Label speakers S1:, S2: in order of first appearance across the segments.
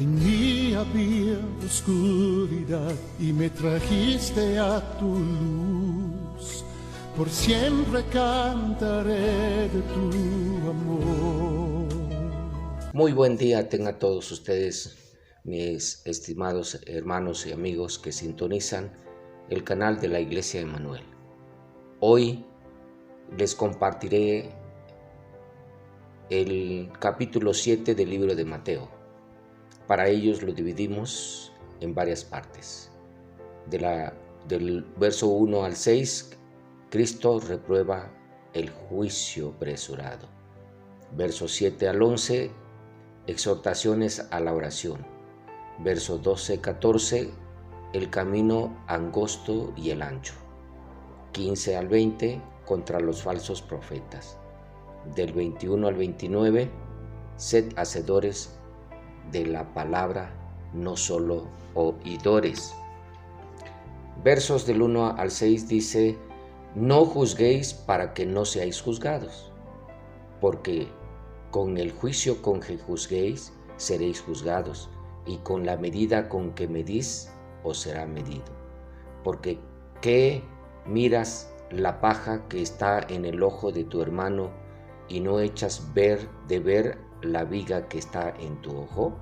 S1: En mí había oscuridad y me trajiste a tu luz. Por siempre cantaré de tu amor.
S2: Muy buen día tengan todos ustedes, mis estimados hermanos y amigos que sintonizan el canal de la Iglesia Emmanuel. Hoy les compartiré el capítulo 7 del libro de Mateo. Para ellos lo dividimos en varias partes. Del verso 1 al 6, Cristo reprueba el juicio apresurado. Verso 7 al 11, exhortaciones a la oración. Verso 12-14, el camino angosto y el ancho. 15 al 20, contra los falsos profetas. Del 21 al 29, sed hacedores de la palabra, no solo oidores. Versos del 1 al 6 dice: no juzguéis para que no seáis juzgados, porque con el juicio con que juzguéis seréis juzgados, y con la medida con que medís os será medido. Porque ¿qué miras la paja que está en el ojo de tu hermano y no echas ver la viga que está en tu ojo?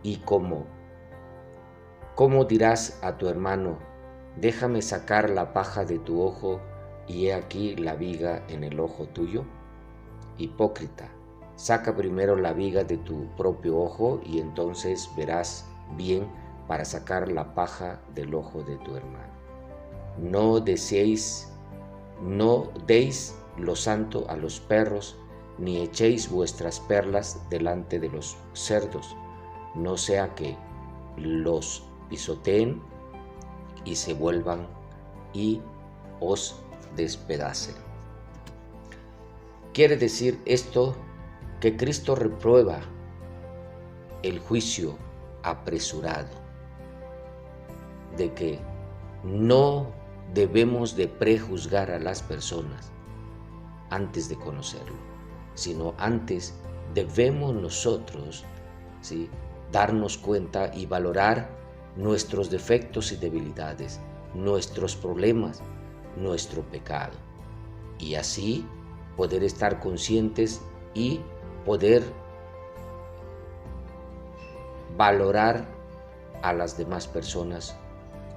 S2: ¿Y cómo dirás a tu hermano: déjame sacar la paja de tu ojo, y he aquí la viga en el ojo tuyo? Hipócrita, saca primero la viga de tu propio ojo, y entonces verás bien para sacar la paja del ojo de tu hermano. No deis lo santo a los perros, ni echéis vuestras perlas delante de los cerdos, no sea que los pisoteen y se vuelvan y os despedacen. Quiere decir esto que Cristo reprueba el juicio apresurado, de que no debemos de prejuzgar a las personas antes de conocerlo, sino antes debemos nosotros, ¿sí?, darnos cuenta y valorar nuestros defectos y debilidades, nuestros problemas, nuestro pecado, y así poder estar conscientes y poder valorar a las demás personas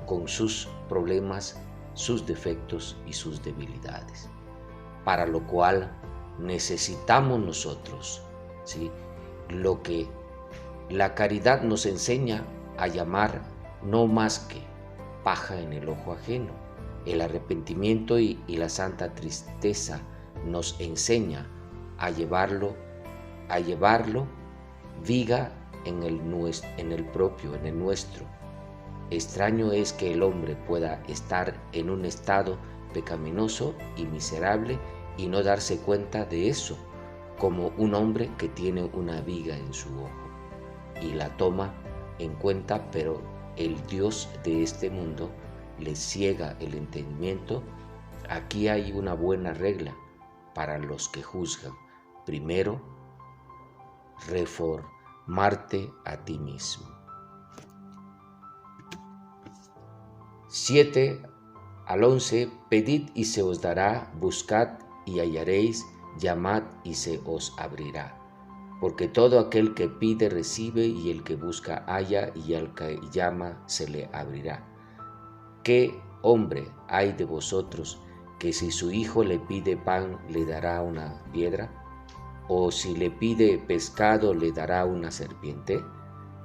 S2: con sus problemas, sus defectos y sus debilidades, para lo cual necesitamos nosotros, ¿sí?, lo que la caridad nos enseña a llamar no más que paja en el ojo ajeno. El arrepentimiento y la santa tristeza nos enseña a llevarlo viga en el propio, en el nuestro. Extraño es que el hombre pueda estar en un estado pecaminoso y miserable y no darse cuenta de eso, como un hombre que tiene una viga en su ojo y la toma en cuenta, pero el Dios de este mundo le ciega el entendimiento. Aquí hay una buena regla para los que juzgan. Primero, reformarte a ti mismo. 7 al 11, pedid y se os dará, buscad y hallaréis, llamad y se os abrirá. Porque todo aquel que pide recibe, y el que busca halla, y al que llama se le abrirá. ¿Qué hombre hay de vosotros que si su hijo le pide pan le dará una piedra? ¿O si le pide pescado le dará una serpiente?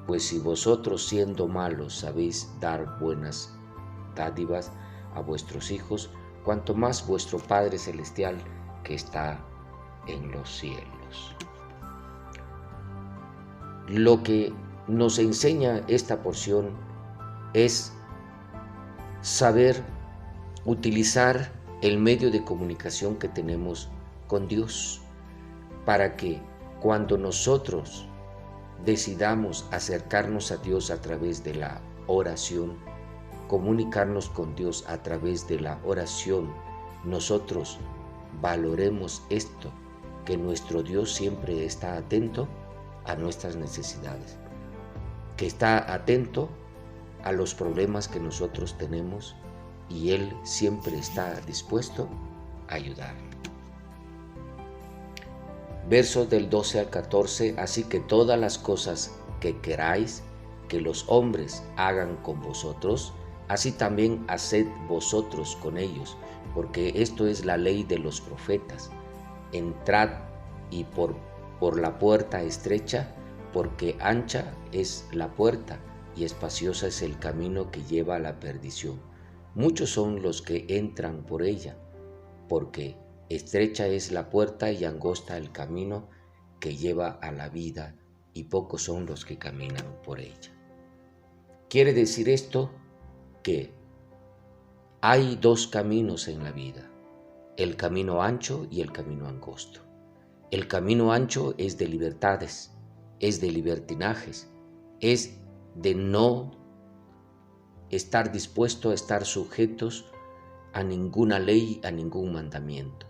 S2: Pues si vosotros, siendo malos, sabéis dar buenas dádivas a vuestros hijos, cuanto más vuestro Padre Celestial que está en los cielos. Lo que nos enseña esta porción es saber utilizar el medio de comunicación que tenemos con Dios, para que cuando nosotros decidamos acercarnos a Dios a través de la oración, comunicarnos con Dios a través de la oración, nosotros valoremos esto, que nuestro Dios siempre está atento a nuestras necesidades. que está atento a los problemas que nosotros tenemos y Él siempre está dispuesto a ayudar. Versos del 12 al 14, así que todas las cosas que queráis que los hombres hagan con vosotros, así también haced vosotros con ellos, porque esto es la ley de los profetas. Entrad y por la puerta estrecha, porque ancha es la puerta y espaciosa es el camino que lleva a la perdición. Muchos son los que entran por ella, porque estrecha es la puerta y angosta el camino que lleva a la vida, y pocos son los que caminan por ella. Quiere decir esto que hay dos caminos en la vida, el camino ancho y el camino angosto. El camino ancho es de libertades, es de libertinajes, es de no estar dispuesto a estar sujetos a ninguna ley, a ningún mandamiento.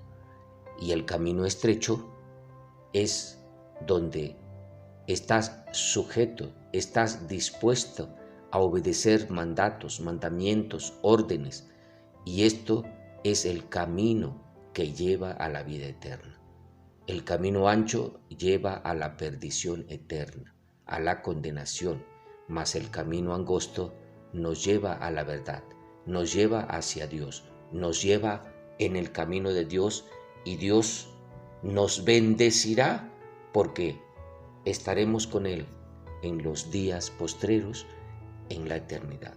S2: Y el camino estrecho es donde estás sujeto, estás dispuesto a obedecer mandatos, mandamientos, órdenes, y esto es el camino que lleva a la vida eterna. El camino ancho lleva a la perdición eterna, a la condenación, mas el camino angosto nos lleva a la verdad, nos lleva hacia Dios, nos lleva en el camino de Dios, y Dios nos bendecirá porque estaremos con Él en los días postreros, en la eternidad.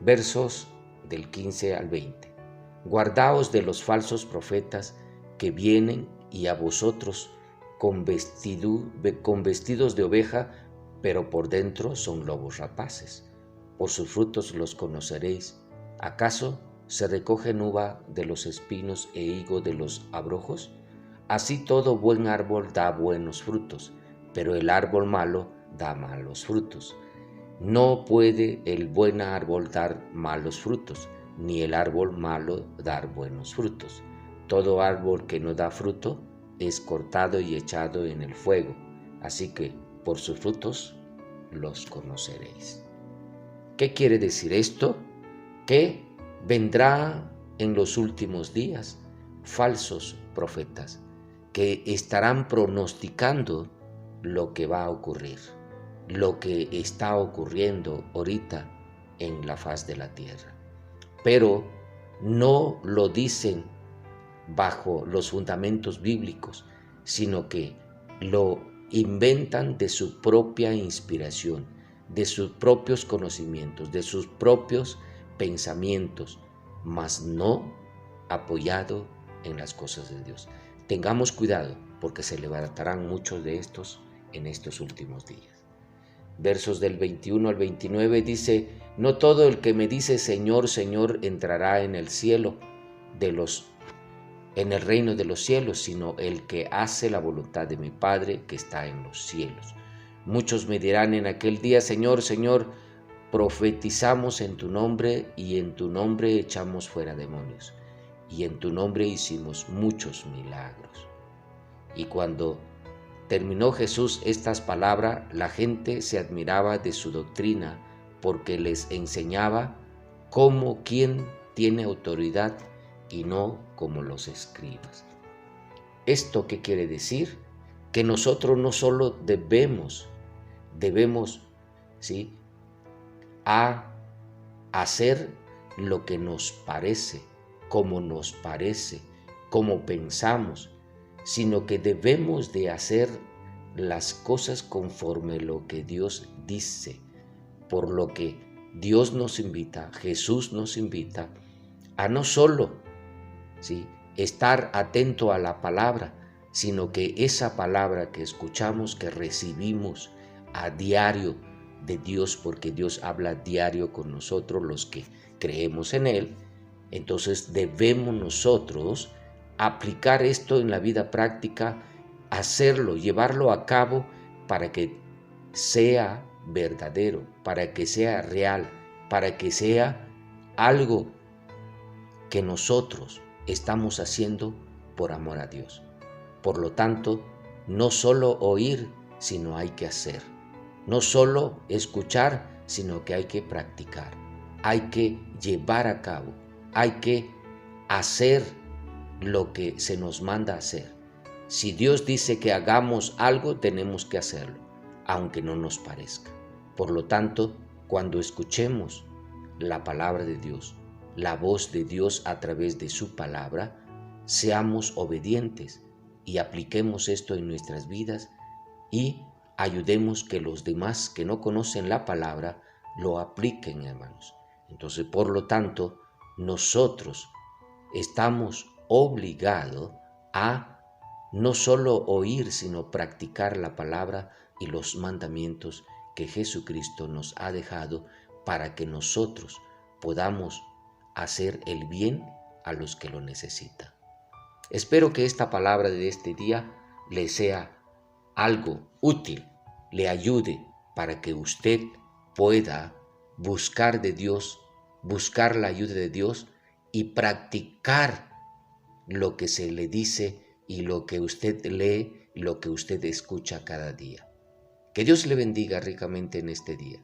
S2: Versos del 15 al 20. Guardaos de los falsos profetas que vienen y a vosotros con vestidos de oveja, pero por dentro son lobos rapaces. Por sus frutos los conoceréis. ¿Acaso se recogen uva de los espinos e higo de los abrojos? Así todo buen árbol da buenos frutos, pero el árbol malo da malos frutos. No puede el buen árbol dar malos frutos, ni el árbol malo dar buenos frutos. Todo árbol que no da fruto es cortado y echado en el fuego. Así que por sus frutos los conoceréis. ¿Qué quiere decir esto? Que vendrá en los últimos días falsos profetas que estarán pronosticando lo que va a ocurrir, lo que está ocurriendo ahorita en la faz de la tierra. Pero no lo dicen bajo los fundamentos bíblicos, sino que lo inventan de su propia inspiración, de sus propios conocimientos, de sus propios pensamientos, mas no apoyado en las cosas de Dios. Tengamos cuidado, porque se levantarán muchos de estos en estos últimos días. Versos del 21 al 29 dice: no todo el que me dice Señor, Señor entrará en el reino de los cielos, sino el que hace la voluntad de mi Padre que está en los cielos. Muchos me dirán en aquel día: Señor, Señor, profetizamos en tu nombre, y en tu nombre echamos fuera demonios, y en tu nombre hicimos muchos milagros. Y cuando terminó Jesús estas palabras, la gente se admiraba de su doctrina, porque les enseñaba como quien tiene autoridad y no como los escribas. ¿Esto qué quiere decir? Que nosotros no solo debemos ¿sí?, a hacer lo que nos parece, como pensamos, sino que debemos de hacer las cosas conforme lo que Dios dice, por lo que Dios nos invita, Jesús nos invita a no solo, ¿sí?, estar atento a la palabra, sino que esa palabra que escuchamos, que recibimos a diario de Dios, porque Dios habla diario con nosotros los que creemos en Él, entonces debemos nosotros aplicar esto en la vida práctica, hacerlo, llevarlo a cabo para que sea verdadero, para que sea real, para que sea algo que nosotros estamos haciendo por amor a Dios. Por lo tanto, no solo oír, sino hay que hacer. No solo escuchar, sino que hay que practicar, hay que llevar a cabo, hay que hacer lo que se nos manda hacer. Si Dios dice que hagamos algo, tenemos que hacerlo, aunque no nos parezca. Por lo tanto, cuando escuchemos la palabra de Dios, la voz de Dios a través de su palabra, seamos obedientes y apliquemos esto en nuestras vidas y ayudemos que los demás que no conocen la palabra lo apliquen, hermanos. Entonces, por lo tanto, nosotros estamos obligados a no solo oír, sino practicar la palabra y los mandamientos que Jesucristo nos ha dejado para que nosotros podamos hacer el bien a los que lo necesitan. Espero que esta palabra de este día le sea algo útil, le ayude para que usted pueda buscar de Dios, buscar la ayuda de Dios y practicar lo que se le dice y lo que usted lee, lo que usted escucha cada día. Que Dios le bendiga ricamente en este día.